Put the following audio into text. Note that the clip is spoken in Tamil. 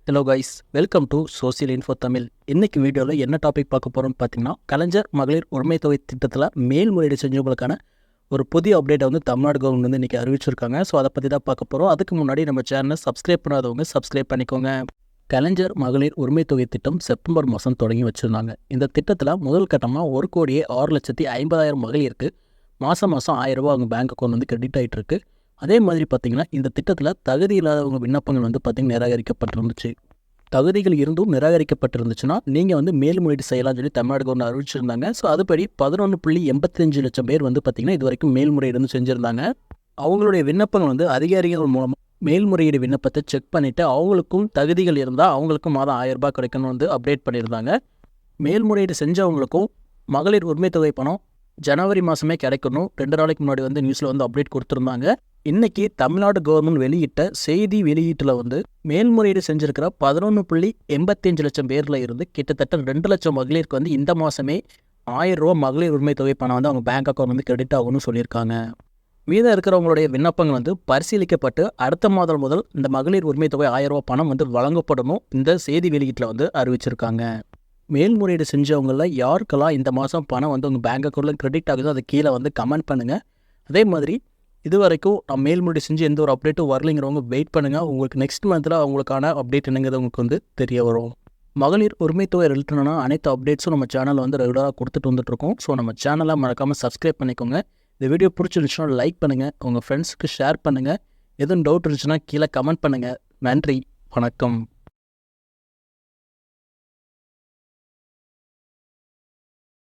Hello guys, welcome to social info Tamil. இன்னைக்கு வீடியோவில் என்ன டாபிக் பார்க்க போகிறோம்னு பார்த்தீங்கன்னா, கலைஞர் மகளிர் உரிமை தொகை திட்டத்தில் மேல்முறையீடு செஞ்சவங்களுக்கான ஒரு புதிய அப்டேட்டை வந்து தமிழ்நாடு கவர்மெண்ட் வந்து இன்றைக்கி அறிவிச்சிருக்காங்க. ஸோ அதை பற்றி தான் பார்க்க போகிறோம். அதுக்கு முன்னாடி நம்ம சேனலை சப்ஸ்கிரைப் பண்ணாதவங்க சப்ஸ்கிரைப் பண்ணிக்கோங்க. கலைஞர் மகளிர் உரிமை தொகை திட்டம் செப்டம்பர் மாதம் தொடங்கி வச்சுருந்தாங்க. இந்த திட்டத்தில் முதல் கட்டமாக 1,06,50,000 மகளிருக்கு மாதம் 1000 ரூபா அவங்க பேங்க் அக்கௌண்ட் வந்து கிரெடிட் ஆகிட்டு இருக்கு. அதே மாதிரி பார்த்திங்கன்னா, இந்த திட்டத்தில் தகுதி இல்லாதவங்க விண்ணப்பங்கள் வந்து பார்த்திங்கன்னா நிராகரிக்கப்பட்டிருந்துச்சு. தகுதிகள் இருந்தும் நிராகரிக்கப்பட்டிருந்துச்சுன்னா நீங்கள் வந்து மேல்முறையீடு செய்யலாம்னு சொல்லி தமிழ்நாடு கவர்மெண்ட் அறிவிச்சிருந்தாங்க. ஸோ அதுபடி 11.85 லட்சம் பேர் வந்து பார்த்திங்கன்னா இது வரைக்கும் மேல்முறையீடு வந்து செஞ்சுருந்தாங்க. அவங்களுடைய விண்ணப்பங்கள் வந்து அதிகாரிகள் மூலமாக மேல்முறையீடு விண்ணப்பத்தை செக் பண்ணிவிட்டு அவங்களுக்கும் தகுதிகள் இருந்தால் அவங்களுக்கும் மாதம் 1000 ரூபாய் கிடைக்கணும்னு வந்து அப்டேட் பண்ணியிருந்தாங்க. மேல்முறையீடு செஞ்சவங்களுக்கும் மகளிர் உரிமை தொகை பணம் ஜனவரி மாதமே கிடைக்கணும் 2 நாளைக்கு முன்னாடி வந்து நியூஸில் வந்து அப்டேட் கொடுத்துருந்தாங்க. இன்றைக்கி தமிழ்நாடு கவர்மெண்ட் வெளியிட்ட செய்தி வெளியீட்டில் வந்து மேல்முறையீடு செஞ்சுருக்கிற 11.85 லட்சம் பேரில் இருந்து கிட்டத்தட்ட 2 லட்சம் மகளிருக்கு வந்து இந்த மாதமே 1000 ரூபா மகளிர் உரிமை தொகை பணம் வந்து அவங்க பேங்க் அக்கௌண்ட் வந்து கிரெடிட் ஆகும்னு சொல்லியிருக்காங்க. மீதம் இருக்கிறவங்களுடைய விண்ணப்பங்கள் வந்து பரிசீலிக்கப்பட்டு அடுத்த மாதம் முதல் இந்த மகளிர் உரிமை தொகை 1000 ரூபா பணம் வந்து வழங்கப்படணும் இந்த செய்தி வெளியீட்டில் வந்து அறிவிச்சிருக்காங்க. மேல்முறையீடு செஞ்சவங்களில் யாருக்கெல்லாம் இந்த மாதம் பணம் வந்து உங்கள் பேங்க் அக்கௌண்ட்டில் கிரெடிட் ஆகுதோ அதை கீழே வந்து கமெண்ட் பண்ணுங்கள். அதே மாதிரி இது வரைக்கும் நான் மேல்முறையீடு செஞ்சு எந்த ஒரு அப்டேட்டும் வரலைங்கிறவங்க வெயிட் பண்ணுங்கள். உங்களுக்கு நெக்ஸ்ட் மந்தில் அவங்களுக்கான அப்டேட் என்னங்கிறது உங்களுக்கு வந்து தெரிய வரும். மகளிர் உரிமை தொகை ரிலேட்டடான அனைத்து அப்டேட்ஸும் நம்ம சேனலில் வந்து ரெகுலராக கொடுத்துட்டு வந்துட்டுருக்கோம். ஸோ நம்ம சேனலை மறக்காமல் சப்ஸ்கிரைப் பண்ணிக்கோங்க. இந்த வீடியோ பிடிச்சிருந்துச்சுன்னா லைக் பண்ணுங்கள், உங்கள் ஃப்ரெண்ட்ஸுக்கு ஷேர் பண்ணுங்கள். எதுவும் டவுட் இருந்துச்சுன்னா கீழே கமெண்ட் பண்ணுங்கள். நன்றி, வணக்கம்.